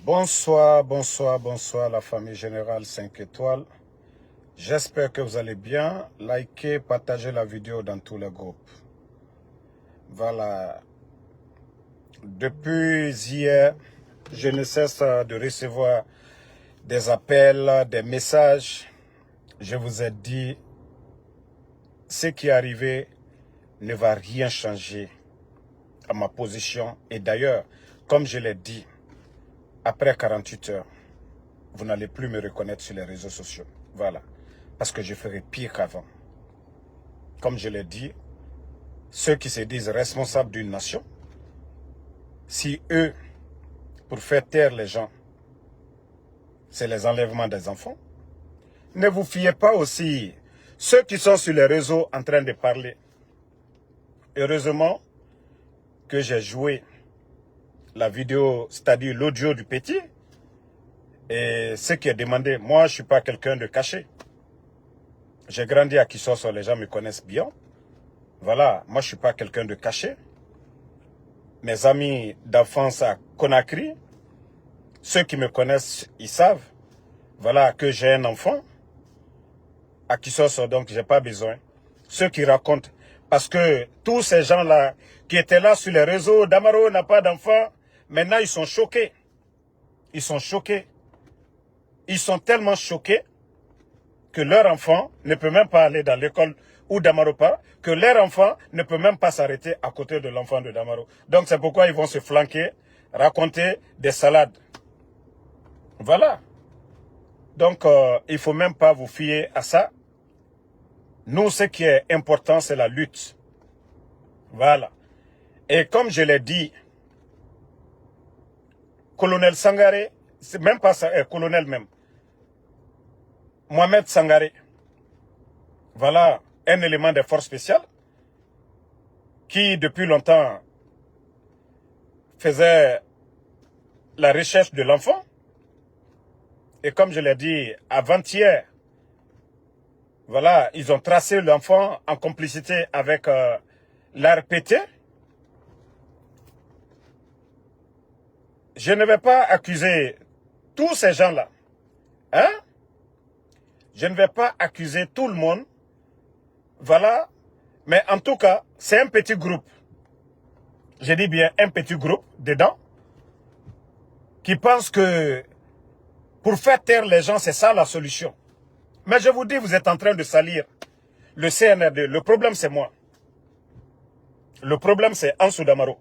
Bonsoir, bonsoir, bonsoir la famille Générale 5 étoiles. J'espère que vous allez bien. Likez, partagez la vidéo dans tous les groupes. Voilà. Depuis hier, je ne cesse de recevoir des appels, des messages. Je vous ai dit, ce qui est arrivé ne va rien changer à ma position. Et d'ailleurs, comme je l'ai dit, après 48 heures, vous n'allez plus me reconnaître sur les réseaux sociaux. Voilà. Parce que je ferai pire qu'avant. Comme je l'ai dit, ceux qui se disent responsables d'une nation, si eux, pour faire taire les gens, c'est les enlèvements des enfants, ne vous fiez pas aussi ceux qui sont sur les réseaux en train de parler. Heureusement que j'ai joué la vidéo, c'est-à-dire l'audio du petit, et ce qui est demandé, moi je ne suis pas quelqu'un de caché. J'ai grandi à Kisosso, les gens me connaissent bien. Voilà, moi je ne suis pas quelqu'un de caché. Mes amis d'enfance à Conakry, ceux qui me connaissent, ils savent, voilà, que j'ai un enfant à Kisosso, donc je n'ai pas besoin. Ceux qui racontent, parce que tous ces gens-là qui étaient là sur les réseaux, Damaro n'a pas d'enfant, maintenant ils sont choqués. Ils sont choqués. Ils sont tellement choqués que leur enfant ne peut même pas aller dans l'école ou Damaro pas, que leur enfant ne peut même pas s'arrêter à côté de l'enfant de Damaro. Donc c'est pourquoi ils vont se flanquer, raconter des salades. Voilà. Donc il ne faut même pas vous fier à ça. Nous, ce qui est important, c'est la lutte. Voilà. Et comme je l'ai dit, colonel Sangaré, c'est même pas ça, colonel même, Mohamed Sangaré, voilà un élément des forces spéciales qui, depuis longtemps, faisait la recherche de l'enfant. Et comme je l'ai dit avant-hier, voilà, ils ont tracé l'enfant en complicité avec l'ARPT. Je ne vais pas accuser tous ces gens-là. Hein? Je ne vais pas accuser tout le monde. Voilà. Mais en tout cas, c'est un petit groupe. Je dis bien un petit groupe dedans qui pense que pour faire taire les gens, c'est ça la solution. Mais je vous dis, vous êtes en train de salir le CNRD. Le problème, c'est moi. Le problème, c'est Ansou Damaro.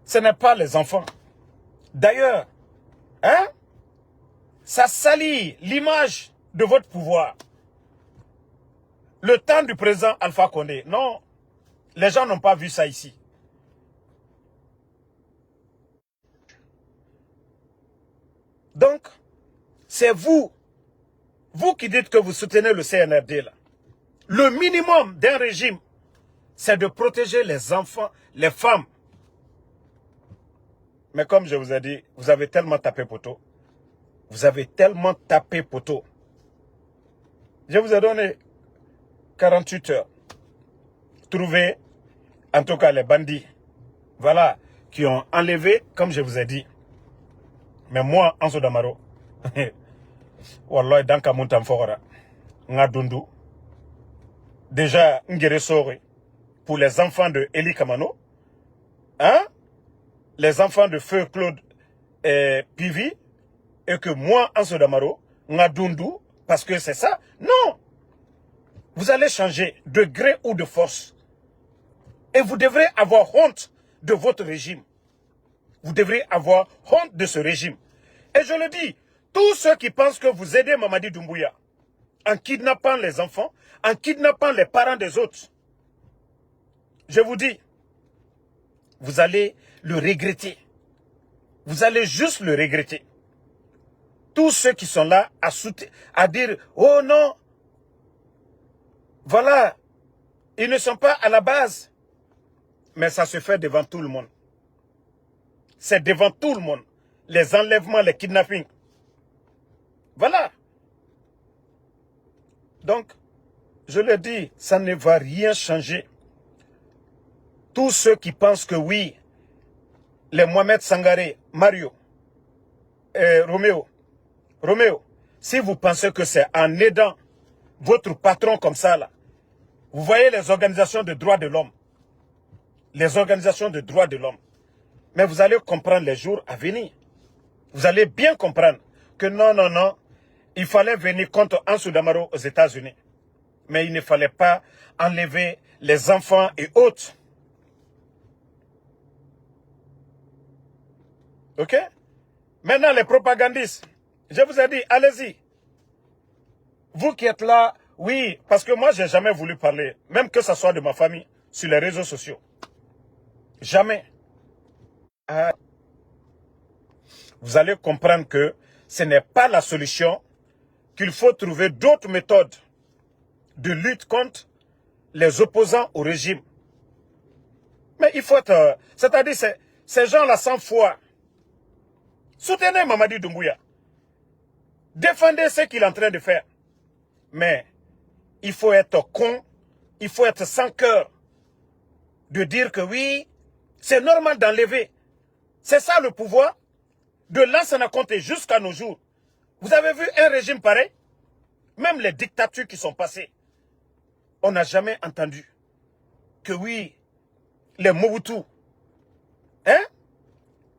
Ce n'est pas les enfants. D'ailleurs, hein, ça salit l'image de votre pouvoir. Le temps du président Alpha Condé. Non, les gens n'ont pas vu ça ici. Donc, c'est vous qui dites que vous soutenez le CNRD là. Le minimum d'un régime, c'est de protéger les enfants, les femmes. Mais comme je vous ai dit, vous avez tellement tapé poteau. Vous avez tellement tapé poteau. Je vous ai donné 48 heures. Trouvez, en tout cas les bandits, voilà, qui ont enlevé, comme je vous ai dit. Mais moi, Ansou Damaro, Wallah, dans Kamuntam Fogora, Ngadundu, déjà, Ngere Sore, pour les enfants de Eli Kamano, hein, les enfants de Feu Claude Pivi, et que moi, Ansou Damaro, Ngadundu, parce que c'est ça. Non! Vous allez changer de gré ou de force. Et vous devrez avoir honte de votre régime. Vous devrez avoir honte de ce régime. Et je le dis, tous ceux qui pensent que vous aidez Mamadi Doumbouya en kidnappant les enfants, en kidnappant les parents des autres, je vous dis, vous allez le regretter. Vous allez juste le regretter. Tous ceux qui sont là à dire, oh non, voilà, ils ne sont pas à la base. Mais ça se fait devant tout le monde. C'est devant tout le monde. Les enlèvements, les kidnappings. Voilà. Donc, je le dis, ça ne va rien changer. Tous ceux qui pensent que oui, les Mohamed Sangaré, Mario, Roméo, si vous pensez que c'est en aidant votre patron comme ça, là, vous voyez les organisations de droits de l'homme, les organisations de droits de l'homme, mais vous allez comprendre les jours à venir. Vous allez bien comprendre que non, il fallait venir contre Ansou Damaro aux États-Unis. Mais il ne fallait pas enlever les enfants et autres. Ok? Maintenant, les propagandistes, je vous ai dit, allez-y. Vous qui êtes là, oui, parce que moi, j'ai jamais voulu parler, même que ce soit de ma famille, sur les réseaux sociaux. Jamais. Vous allez comprendre que ce n'est pas la solution, qu'il faut trouver d'autres méthodes de lutte contre les opposants au régime. Mais il faut être... C'est-à-dire, ces gens-là sans foi. Soutenez Mamadi Doumbouya. Défendez ce qu'il est en train de faire. Mais il faut être con, il faut être sans cœur de dire que oui, c'est normal d'enlever. C'est ça le pouvoir de Lansana Conté jusqu'à nos jours. Vous avez vu un régime pareil? Même les dictatures qui sont passées, on n'a jamais entendu que oui, les Mobutu, hein,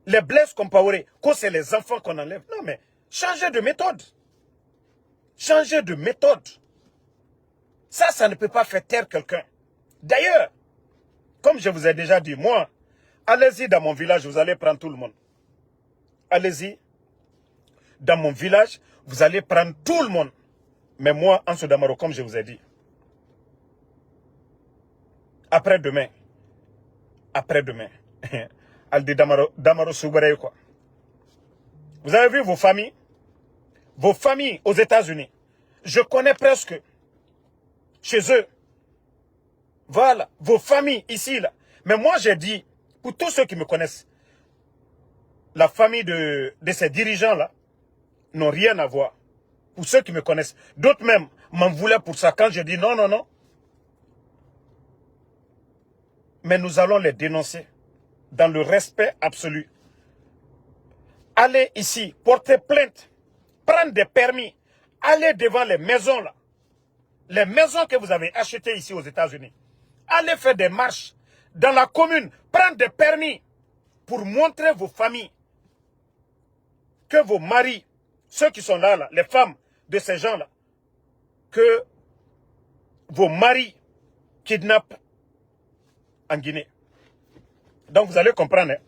les Blaise Compaoré, que c'est les enfants qu'on enlève. Non mais, changez de méthode. Changez de méthode. Ça ne peut pas faire taire quelqu'un. D'ailleurs, comme je vous ai déjà dit, moi, allez-y dans mon village, vous allez prendre tout le monde. Allez-y, dans mon village, vous allez prendre tout le monde. Mais moi, Ansou Damaro, comme je vous ai dit, après-demain, Aldi Damaro Soubaré, quoi. Vous avez vu vos familles aux États-Unis. Je connais presque chez eux. Voilà, vos familles ici, là. Mais moi, j'ai dit, pour tous ceux qui me connaissent, la famille de ces dirigeants-là n'ont rien à voir. Pour ceux qui me connaissent. D'autres même m'en voulaient pour ça quand je dis non. Mais nous allons les dénoncer dans le respect absolu. Allez ici, porter plainte, prendre des permis, allez devant les maisons là. Les maisons que vous avez achetées ici aux États-Unis. Allez faire des marches dans la commune, prendre des permis pour montrer vos familles que vos maris, ceux qui sont là, les femmes de ces gens-là, que vos maris kidnappent en Guinée. Donc vous allez comprendre, hein?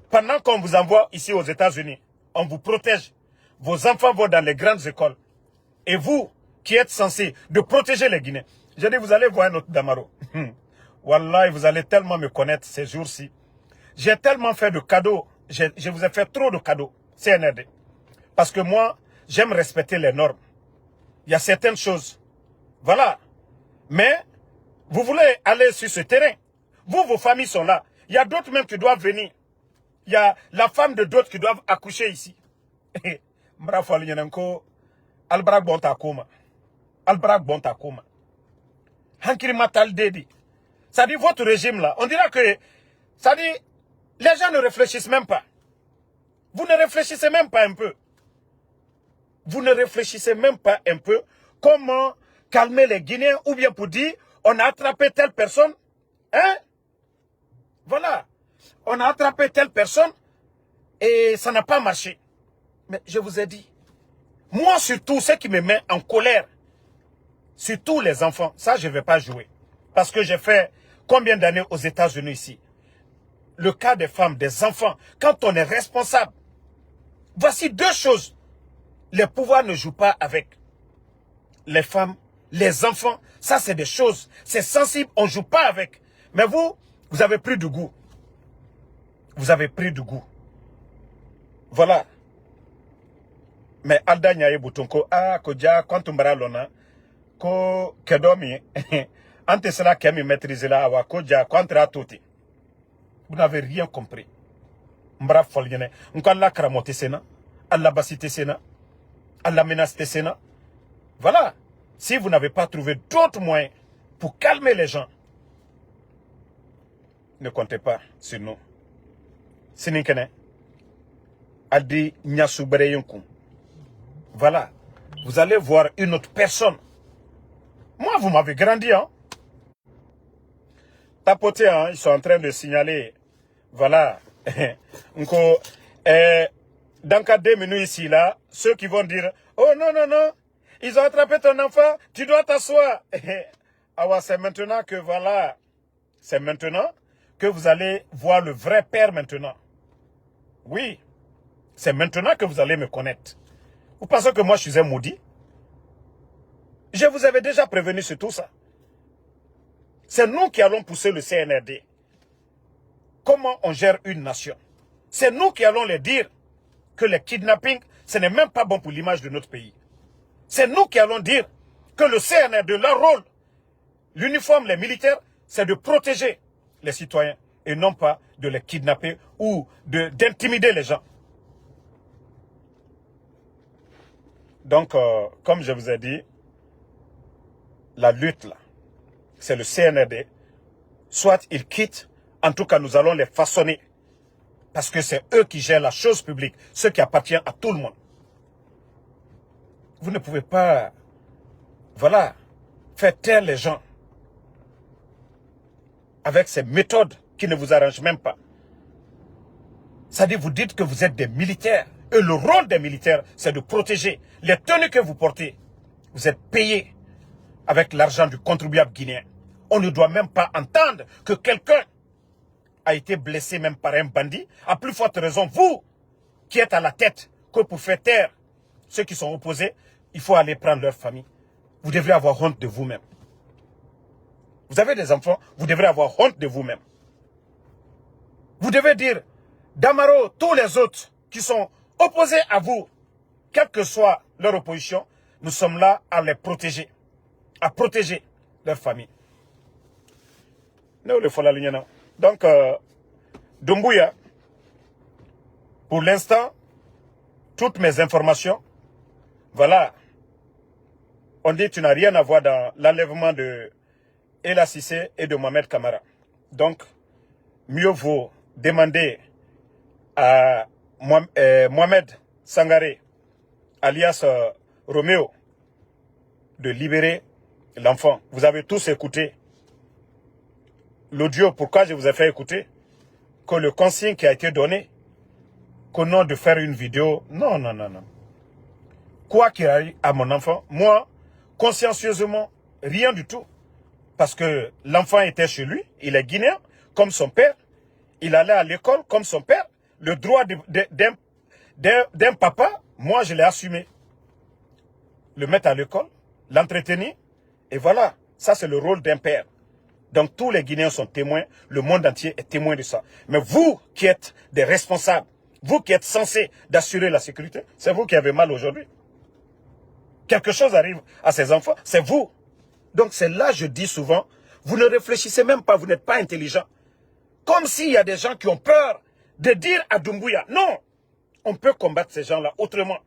Pendant qu'on vous envoie ici aux États-Unis, on vous protège. Vos enfants vont dans les grandes écoles. Et vous, qui êtes censés de protéger les Guinéens, je dis, vous allez voir notre Damaro. Wallah, vous allez tellement me connaître ces jours-ci. J'ai tellement fait de cadeaux. Je vous ai fait trop de cadeaux, CNRD. Parce que moi, j'aime respecter les normes. Il y a certaines choses. Voilà. Mais, vous voulez aller sur ce terrain. Vous, vos familles sont là. Il y a d'autres même qui doivent venir. Il y a la femme de d'autres qui doivent accoucher ici. Albrak Bontakoma. Albrak Bontakoma. Hankiri Matal Dedi. Ça dit votre régime là. On dira que. Ça dit. Les gens ne réfléchissent même pas. Vous ne réfléchissez même pas un peu. Vous ne réfléchissez même pas un peu comment calmer les Guinéens ou bien pour dire on a attrapé telle personne. Hein? Voilà. On a attrapé telle personne et ça n'a pas marché. Mais je vous ai dit, moi surtout, ce qui me met en colère, surtout les enfants, ça je ne vais pas jouer. Parce que j'ai fait combien d'années aux États-Unis ici? Le cas des femmes, des enfants, quand on est responsable, voici deux choses. Les pouvoirs ne jouent pas avec les femmes, les enfants. Ça, c'est des choses. C'est sensible, on ne joue pas avec. Mais vous avez pris du goût. Vous avez pris du goût. Voilà. Mais Alda Nyaye Boutonko, Kodja, Kwantumbara Lona, Ko Kedomi, Ante cela qui a maîtrisé là, Kodja, Kwantra Toti. Vous n'avez rien compris. Mbra Folyene, Nkala Kramote Sena, Allah Basite Sena, Allah Menace Sena. Voilà. Si vous n'avez pas trouvé d'autres moyens pour calmer les gens, ne comptez pas sur nous. Sininkene. Adi Nyasubreyunku. Voilà. Vous allez voir une autre personne. Moi, vous m'avez grandi, hein. Tapoter, hein, ils sont en train de signaler. Voilà. Dans 2 minutes ici, là, ceux qui vont dire, oh non, non, non, ils ont attrapé ton enfant, tu dois t'asseoir. Ah, c'est maintenant que, voilà, c'est maintenant que vous allez voir le vrai père maintenant. Oui, c'est maintenant que vous allez me connaître. Vous pensez que moi, je suis un maudit? Je vous avais déjà prévenu sur tout ça. C'est nous qui allons pousser le CNRD. Comment on gère une nation? C'est nous qui allons leur dire que les kidnappings, ce n'est même pas bon pour l'image de notre pays. C'est nous qui allons dire que le CNRD, leur rôle, l'uniforme, les militaires, c'est de protéger les citoyens et non pas de les kidnapper ou d'intimider les gens. Donc, comme je vous ai dit, la lutte là, c'est le CNRD. Soit ils quittent, en tout cas nous allons les façonner. Parce que c'est eux qui gèrent la chose publique, ce qui appartient à tout le monde. Vous ne pouvez pas, voilà, faire taire les gens avec ces méthodes qui ne vous arrangent même pas. C'est-à-dire, vous dites que vous êtes des militaires. Et le rôle des militaires, c'est de protéger les tenues que vous portez. Vous êtes payés avec l'argent du contribuable guinéen. On ne doit même pas entendre que quelqu'un a été blessé même par un bandit. À plus forte raison, vous qui êtes à la tête, que pour faire taire ceux qui sont opposés, il faut aller prendre leur famille. Vous devrez avoir honte de vous-même. Vous avez des enfants, vous devrez avoir honte de vous-même. Vous devez dire, Damaro, tous les autres qui sont opposés à vous, quelle que soit leur opposition, nous sommes là à les protéger, à protéger leur famille. Donc, Doumbouya, pour l'instant, toutes mes informations, voilà, on dit que tu n'as rien à voir dans l'enlèvement de Ella Cissé et de Mohamed Kamara. Donc, mieux vaut demander à Mohamed Sangaré, alias Roméo, de libérer l'enfant. Vous avez tous écouté l'audio. Pourquoi je vous ai fait écouter? Que le consigne qui a été donné, qu'au nom de faire une vidéo, non, non, non, non. Quoi qu'il arrive à mon enfant, moi, consciencieusement, rien du tout. Parce que l'enfant était chez lui, il est guinéen, comme son père. Il allait à l'école comme son père. Le droit d'un papa, moi, je l'ai assumé. Le mettre à l'école, l'entretenir, et voilà. Ça, c'est le rôle d'un père. Donc, tous les Guinéens sont témoins. Le monde entier est témoin de ça. Mais vous, qui êtes des responsables, vous qui êtes censés d'assurer la sécurité, c'est vous qui avez mal aujourd'hui. Quelque chose arrive à ces enfants, c'est vous. Donc, c'est là, je dis souvent, vous ne réfléchissez même pas, vous n'êtes pas intelligent. Comme s'il y a des gens qui ont peur de dire à Doumbouya, non, on peut combattre ces gens-là autrement.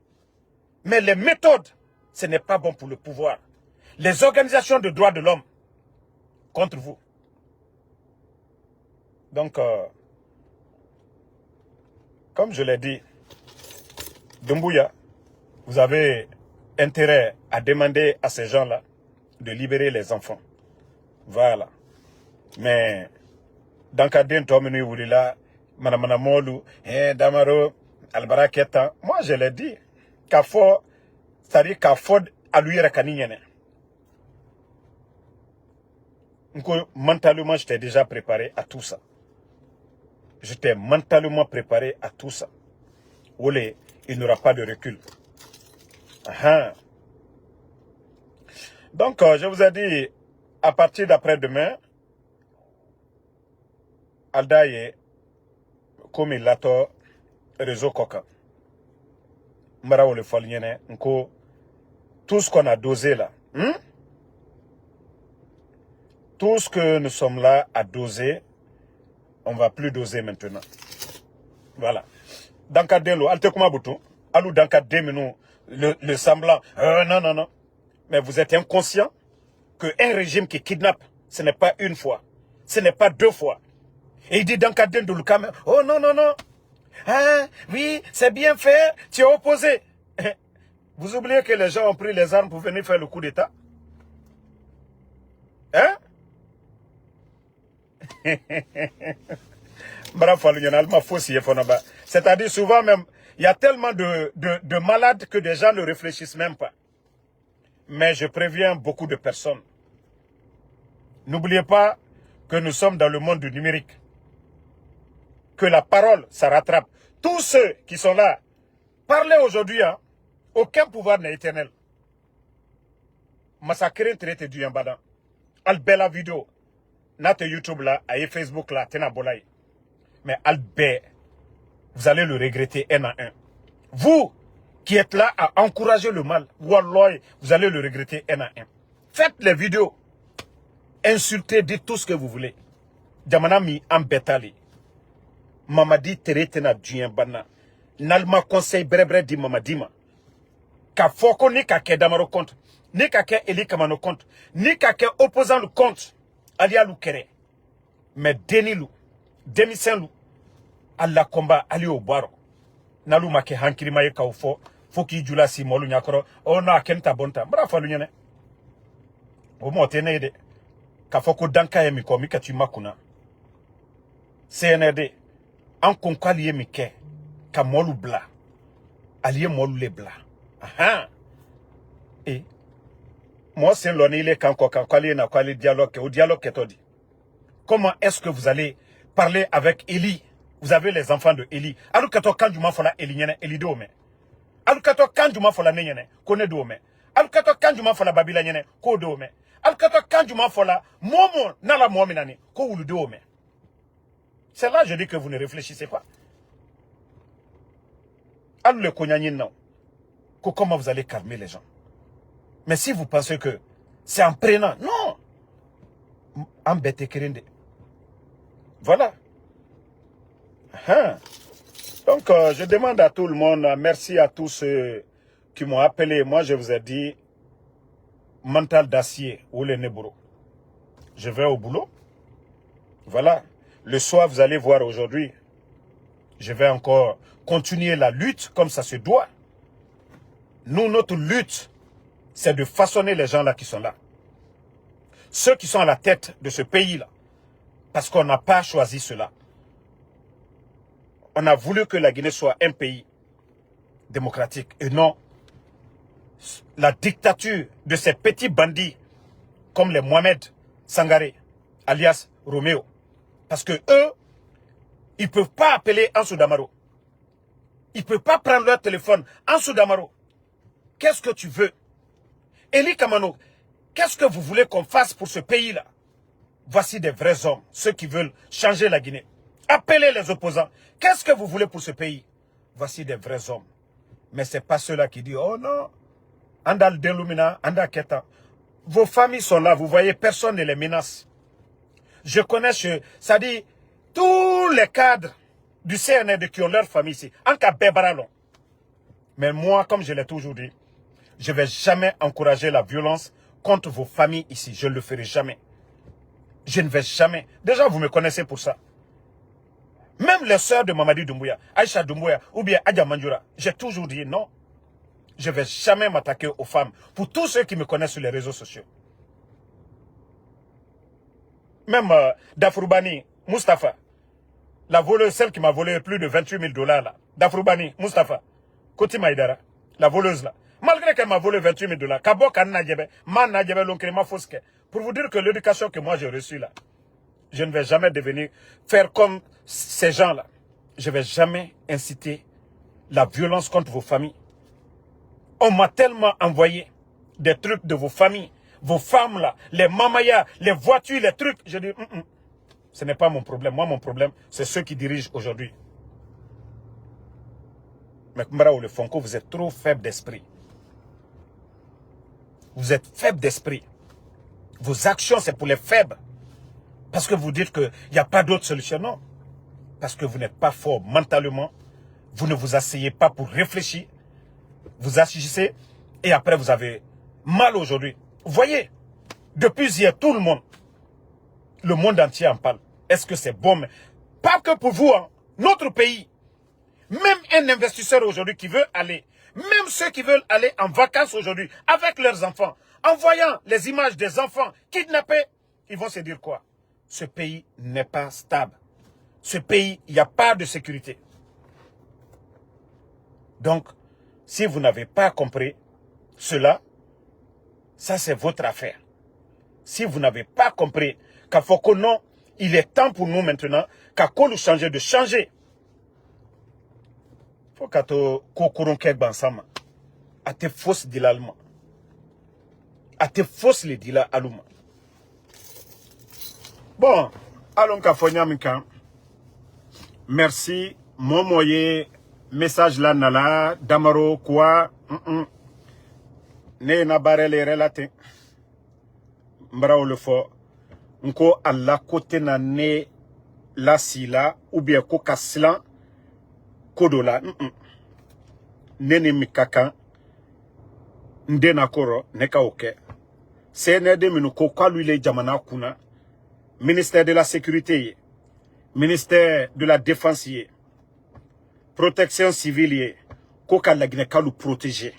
Mais les méthodes, ce n'est pas bon pour le pouvoir. Les organisations de droits de l'homme, contre vous. Donc, comme je l'ai dit, Doumbouya, vous avez intérêt à demander à ces gens-là de libérer les enfants. Voilà. Mais, dans le cas d'un homme, nous là, Manamana Molu, Damaro, Albaraketa, moi je l'ai dit, c'est-à-dire qu'à Ford, à lui, mentalement, j'étais déjà préparé à tout ça. J'étais mentalement préparé à tout ça. Olé, il n'y aura pas de recul. Donc, je vous ai dit, à partir d'après-demain, Aldaye, comme il l'a réseau Coca. Marao le Folienne, tout ce qu'on a dosé là, tout ce que nous sommes là à doser, on ne va plus doser maintenant. Voilà. Dans le cas de l'eau, alou dans le cas de le semblant, non, non, non. Mais vous êtes inconscient qu'un régime qui kidnappe, ce n'est pas une fois, ce n'est pas deux fois. Et il dit dans le cas de l'eau, oh non, non, non. Hein? Oui, c'est bien fait, tu es opposé. Vous oubliez que les gens ont pris les armes pour venir faire le coup d'État? Hein? C'est-à-dire souvent même, il y a tellement de malades que des gens ne réfléchissent même pas. Mais je préviens beaucoup de personnes. N'oubliez pas que nous sommes dans le monde du numérique. Que la parole, ça rattrape. Tous ceux qui sont là, parlez aujourd'hui, hein, aucun pouvoir n'est éternel. Massacrer traité du yambadan. Al bella vidéo. Nate YouTube là, et Facebook là, tena bolay. Mais Albert, vous allez le regretter un à un. Vous qui êtes là à encourager le mal, wallah, vous allez le regretter un à un. Faites les vidéos. Insultez, dites tout ce que vous voulez. Djamanami ambetali. Mamadi teretena djuyambana. Nalma conseil brebre di mamadima. Ka foko ni ka ke damaro compte. Ni ka ke eli kamano compte. Ni ka ke opposant le compte. Alia lu kere. Mais denilu. Demisenlu. Allah combat ali au baro. Nalu make hankiri maye ka ufo. Foki jula si molu nyakoro. O na kenta bonta. Mbra falu nyene. O mo tene ide. Ka foko danka ye miko mika tu makuna. CNRD. An konkali ye mike. Ka molu bla. Aliye molu le bla. Aha. Et. Moi c'est l'onile kanko kankali na kwali dialogue. Au dialogue ketodi. Comment est-ce que vous allez parler avec Eli? Vous avez les enfants de Eli. Alukato kanjuma fola Eli nyene Eli do me. Alukato kanjuma fola nyene kone do me. Alukato kanjuma fola Babila nyene ko do me. Alukato kanjuma fola momo nala momi nani ko wulu do me. C'est là je dis que vous ne réfléchissez pas. Alou le konyanyin non. Comment vous allez calmer les gens? Mais si vous pensez que c'est en prenant, non. Embêtez Kerende. Voilà. Donc, je demande à tout le monde, merci à tous ceux qui m'ont appelé. Moi, je vous ai dit, mental d'acier ou le neburo. Je vais au boulot. Voilà. Le soir, vous allez voir aujourd'hui, je vais encore continuer la lutte comme ça se doit. Nous, notre lutte, c'est de façonner les gens là qui sont là. Ceux qui sont à la tête de ce pays-là. Parce qu'on n'a pas choisi cela. On a voulu que la Guinée soit un pays démocratique et non la dictature de ces petits bandits comme les Mohamed Sangaré, alias Roméo. Parce que eux, ils ne peuvent pas appeler Ansou Damaro. Ils ne peuvent pas prendre leur téléphone. Ansou Damaro, qu'est-ce que tu veux? Eli Kamano, qu'est-ce que vous voulez qu'on fasse pour ce pays-là? Voici des vrais hommes, ceux qui veulent changer la Guinée. Appelez les opposants. Qu'est-ce que vous voulez pour ce pays? Voici des vrais hommes. Mais ce n'est pas ceux-là qui disent, oh non, Andal Delumina, Andal Keta. Vos familles sont là, vous voyez, personne ne les menace. Je connais, ça dit, tous les cadres du CNRD qui ont leur famille ici. En cas de mais moi, comme je l'ai toujours dit, je ne vais jamais encourager la violence contre vos familles ici. Je ne le ferai jamais. Je ne vais jamais. Déjà, vous me connaissez pour ça. Même les sœurs de Mamadi Doumbouya, Aïcha Doumbouya ou bien Adja Mandjoura, j'ai toujours dit non. Je ne vais jamais m'attaquer aux femmes. Pour tous ceux qui me connaissent sur les réseaux sociaux. Même Dafroubani, Mustapha, la voleuse, celle qui m'a volé plus de 28 000 $ là. Dafroubani, Mustapha, Koti Maïdara, la voleuse là. Malgré qu'elle m'a volé 28 000 $, Kabok Annadjebe, Man Nadjebe Lonkrema Foske. Pour vous dire que l'éducation que moi j'ai reçue là, je ne vais jamais devenir, faire comme ces gens-là. Je ne vais jamais inciter la violence contre vos familles. On m'a tellement envoyé des trucs de vos familles, vos femmes là, les mamayas, les voitures, les trucs. Je dis, ce n'est pas mon problème. Moi, mon problème, c'est ceux qui dirigent aujourd'hui. Mais Mbara ou le Fonko, vous êtes trop faible d'esprit. Vous êtes faible d'esprit. Vos actions, c'est pour les faibles. Parce que vous dites qu'il n'y a pas d'autre solution. Non. Parce que vous n'êtes pas fort mentalement. Vous ne vous asseyez pas pour réfléchir. Vous agissez et après vous avez mal aujourd'hui. Vous voyez, depuis hier, tout le monde entier en parle. Est-ce que c'est bon? Mais pas que pour vous, hein. Notre pays, Même un investisseur aujourd'hui qui veut aller, même ceux qui veulent aller en vacances aujourd'hui avec leurs enfants, en voyant les images des enfants kidnappés, ils vont se dire quoi? Ce pays n'est pas stable. Ce pays, il n'y a pas de sécurité. Donc, si vous n'avez pas compris cela, ça c'est votre affaire. Si vous n'avez pas compris qu'à Fokono, il est temps pour nous maintenant, qu'à Kolu changer, de changer. Faut qu'à te kokoron kek bansama. À te fausses de l'allemand. À te fausses les dila allemand. Bon, allons qu'à Fonyamika. Merci. Mon moyen, message là, nala, damaro, quoi. Ne na barele relate. Mbra ou le fo. Nko alla côté na ne la sila, ou bien ko kaslan, kodola. Nene mikaka. Ndena koro, neka oke. CND minuko kwa lui jamana kuna. Ministère de la Sécurité, ministère de la Défense, protection civile, koka la Guinée ka nous protéger.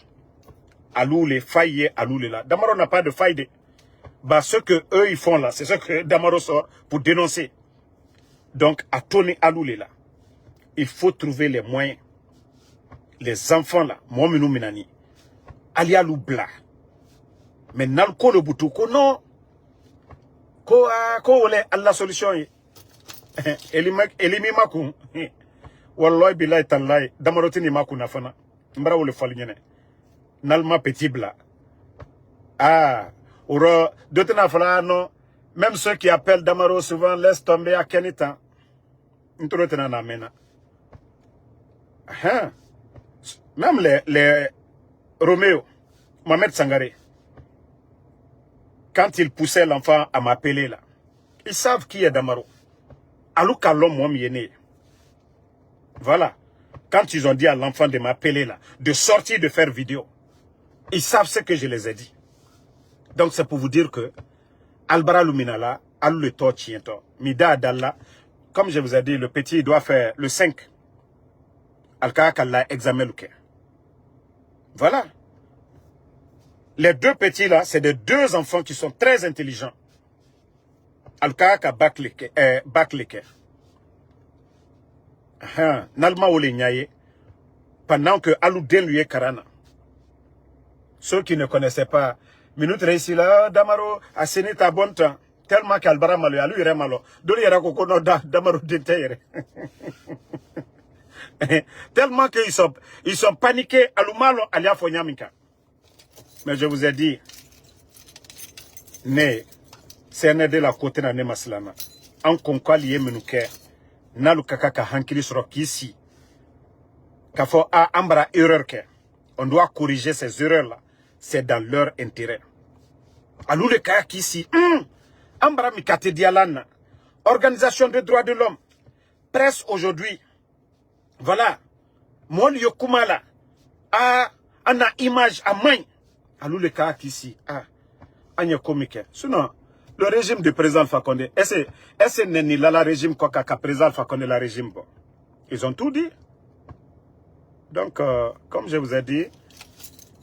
Alou les failles, alou les là. Damaro n'a pas de faille. Bah, ce que eux ils font là, c'est ce que Damaro sort pour dénoncer. Donc, à Tony alou les là. Il faut trouver les moyens. Les enfants là, moi minou minani. Ali alou bla. Mais nalko le boutou, non. Ko ole alla solution yi. Elimi maku. Wallahi billahi tallahi. Damaroti ni maku na fana. Mbara ole fali nyene. Nalma petit bla. Ah. Oro. Dote na fala non. Même ceux qui appellent Damaro souvent laissent tomber à Kenita. Ntorote na namena. Même les Roméo. Mohamed Sangaré. Quand ils poussaient l'enfant à m'appeler là, ils savent qui est Damaro. Alou kalom mom yene. Voilà. Quand ils ont dit à l'enfant de m'appeler là, de sortir de faire vidéo, ils savent ce que je les ai dit. Donc c'est pour vous dire que Albara Luminala, Alou le to tiento, Mida Adalla, comme je vous ai dit, le petit doit faire le 5. Alka Kalla examen luke. Voilà. Les deux petits là, c'est des deux enfants qui sont très intelligents. Alka Bakleke. Nalma Ole Nyaye. Pendant que Alouden lui est Karana. Ceux qui ne connaissaient pas, Minute Réussi là, Damaro a séné ta bonne temps. Tellement qu'Albara Malo, Alou Yere Malo. Doli Yera Kokono Damaro Dinteyere. Tellement qu'ils sont paniqués. Alumalo Alia Fonyamika. Mais je vous ai dit, c'est un de la côté de la Maslana. En concalier menuke, nalu kakaka hankili sur ici. Kafo a ambra erreur ke. On doit corriger ces erreurs-là. C'est dans leur intérêt. Alou le kaka ici, ambra mikate dialana. Organisation des droits de l'homme. Presse aujourd'hui. Voilà. Mon yokumala. Ana image à main. Alou le cas ici, Anya comique. Sinon, le régime du président Alpha Condé, est-ce n'est là la régime quoi qu'à président Alpha Condé la régime bon. Ils ont tout dit. Donc, comme je vous ai dit,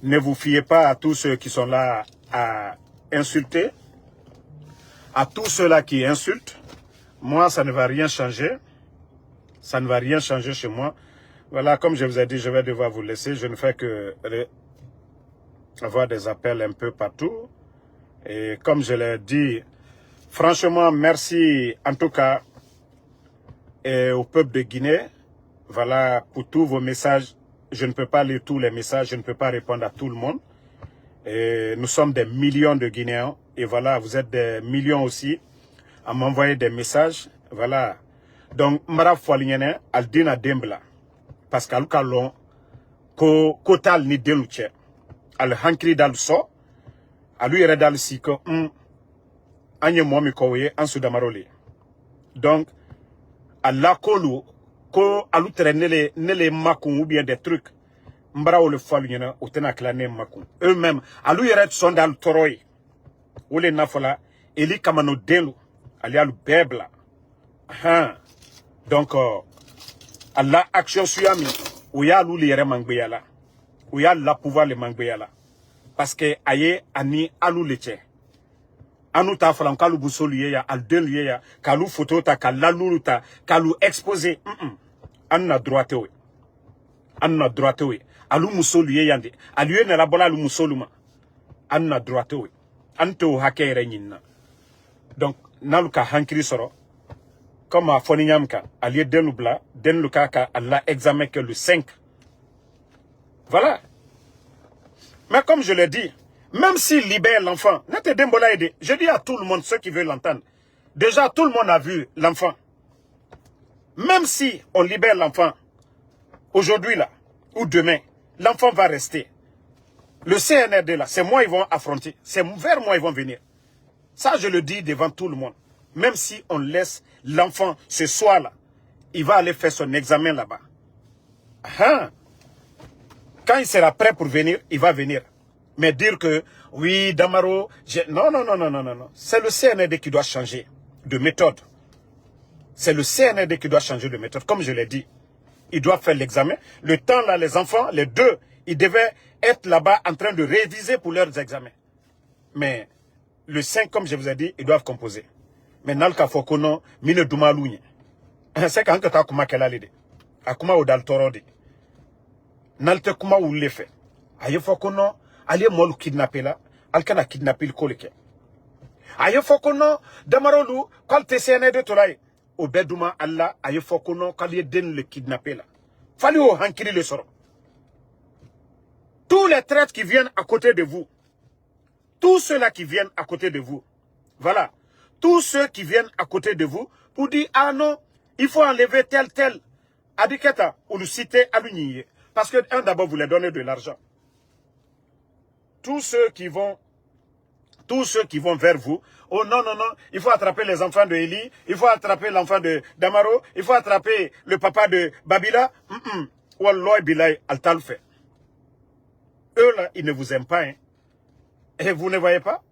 ne vous fiez pas à tous ceux qui sont là à insulter, à tous ceux-là qui insultent. Moi, ça ne va rien changer. Ça ne va rien changer chez moi. Voilà, comme je vous ai dit, je vais devoir vous laisser. Je ne fais que avoir des appels un peu partout. Et comme je l'ai dit, franchement, merci en tout cas au peuple de Guinée. Voilà, pour tous vos messages. Je ne peux pas lire tous les messages, je ne peux pas répondre à tout le monde. Et nous sommes des millions de Guinéens. Et voilà, vous êtes des millions aussi à m'envoyer des messages. Voilà. Donc, Mara Foualigne, Aldina Dembla. Parce qu'Alukalon, Kotal ni Deluche. Al hankri dal so alu yere dal siko anye momi kowe ansu damaroli. Donc alla kolu ko alu traîner nele makun ou bien des trucs mbara le falu nyana otena klané makun eux-mêmes alu yere son dal toroy wole nafola eli kamano delu ali alu bebla donc Allah action suyami ou ya lou li yere mangbeyala ou ya la pouvoir le mangbeyala parce que aye ani alou leche anu ta falam kalu busolu ya al den ya kalu photo ta kalalu ta kalu exposé anna droite we anna droite we alu musolu yande aliye na la bola alu musolu ma anna droite we anto hakere nyinna donc naluka hankiri soro comme à Foninyamka, allié Denubla, Denlukaka, Allah examen que le 5. Voilà. Mais comme je l'ai dit, même s'il libère l'enfant, je dis à tout le monde, ceux qui veulent l'entendre, déjà tout le monde a vu l'enfant. Même si on libère l'enfant, aujourd'hui là, ou demain, l'enfant va rester. Le CNRD là, c'est moi ils vont affronter, c'est vers moi ils vont venir. Ça je le dis devant tout le monde. Même si on laisse l'enfant ce soir-là, il va aller faire son examen là-bas. Quand il sera prêt pour venir, il va venir. Mais dire que, oui, Damaro, non, non, non, non, non, non, non. C'est le CNRD qui doit changer de méthode. C'est le CNRD qui doit changer de méthode. Comme je l'ai dit, il doit faire l'examen. Le temps là, les enfants, les deux, ils devaient être là-bas en train de réviser pour leurs examens. Mais le 5, comme je vous ai dit, ils doivent composer. Mais nalka fokono mine dumalunya c'est quand ta kuma kelalide akuma odal torode nalte kuma wulle fe aye fokono ali mol kidnapper la alkana kidnapper le koleke aye fokono damarolu kalte CNRD tolay o beduma alla aye fokono kali den le kidnapper la fali o hankiri le soro tous les traîtres qui viennent à côté de vous, tous ceux-là qui viennent à côté de vous, voilà. Tous ceux qui viennent à côté de vous pour dire, ah non, il faut enlever tel. Adiketa, ou le citer à l'unier. Parce que, d'abord, vous les donnez de l'argent. Tous ceux qui vont vers vous, oh non, non, non, il faut attraper les enfants de Eli, il faut attraper l'enfant de Damaro, il faut attraper le papa de Babila. Wallah bilay al fait. Eux là, ils ne vous aiment pas, hein. Et vous ne voyez pas?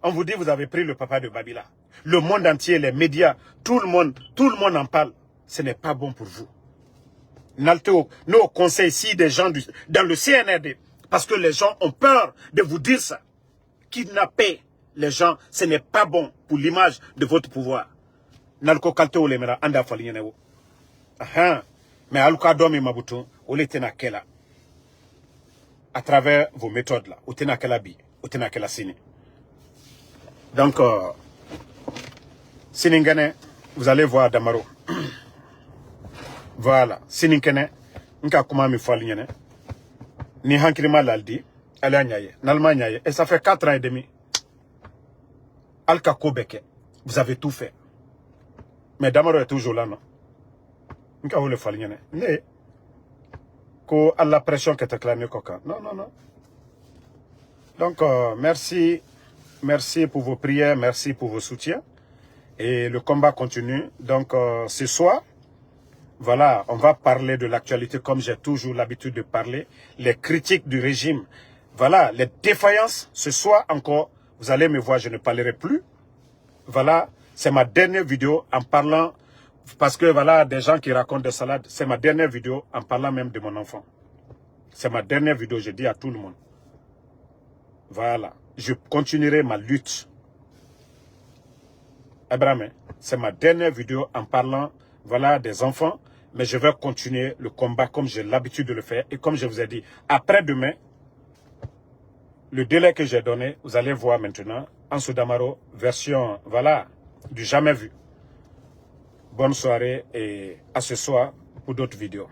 On vous dit, vous avez pris le papa de Babila. Le monde entier, les médias, tout le monde en parle. Ce n'est pas bon pour vous. Nos conseils ici des gens dans le CNRD, parce que les gens ont peur de vous dire ça. Kidnapper les gens, ce n'est pas bon pour l'image de votre pouvoir. Nalko kalte ou lemera anda falinyenewo. Mais aluka domi mabutu, ole tena kela. À travers vos méthodes là, ou tena kela bi, ou tena kela sini. Donc, Siningene, vous allez voir Damaro. Voilà, Siningene, nka kuma mi falinyene. Ni hankirima laldi, ale anyaye, nalma anyaye. Et ça fait 4 ans et demi. Alka Kobeke, vous avez tout fait. Mais Damaro est toujours là, non? Nka ou le falinyene. Ne, ko à la pression que te clamé koka. Non, non, non. Donc, merci. Merci pour vos prières, merci pour vos soutiens. Et le combat continue. Donc, ce soir, voilà, on va parler de l'actualité comme j'ai toujours l'habitude de parler. Les critiques du régime, voilà, les défaillances. Ce soir encore, vous allez me voir, je ne parlerai plus. Voilà, c'est ma dernière vidéo en parlant, parce que voilà, des gens qui racontent des salades, c'est ma dernière vidéo en parlant même de mon enfant. C'est ma dernière vidéo, je dis à tout le monde. Voilà. Je continuerai ma lutte. Abraham, c'est ma dernière vidéo en parlant, voilà, des enfants. Mais je vais continuer le combat comme j'ai l'habitude de le faire. Et comme je vous ai dit, après-demain, le délai que j'ai donné, vous allez voir maintenant, Ansou Damaro, version, voilà, du jamais vu. Bonne soirée et à ce soir pour d'autres vidéos.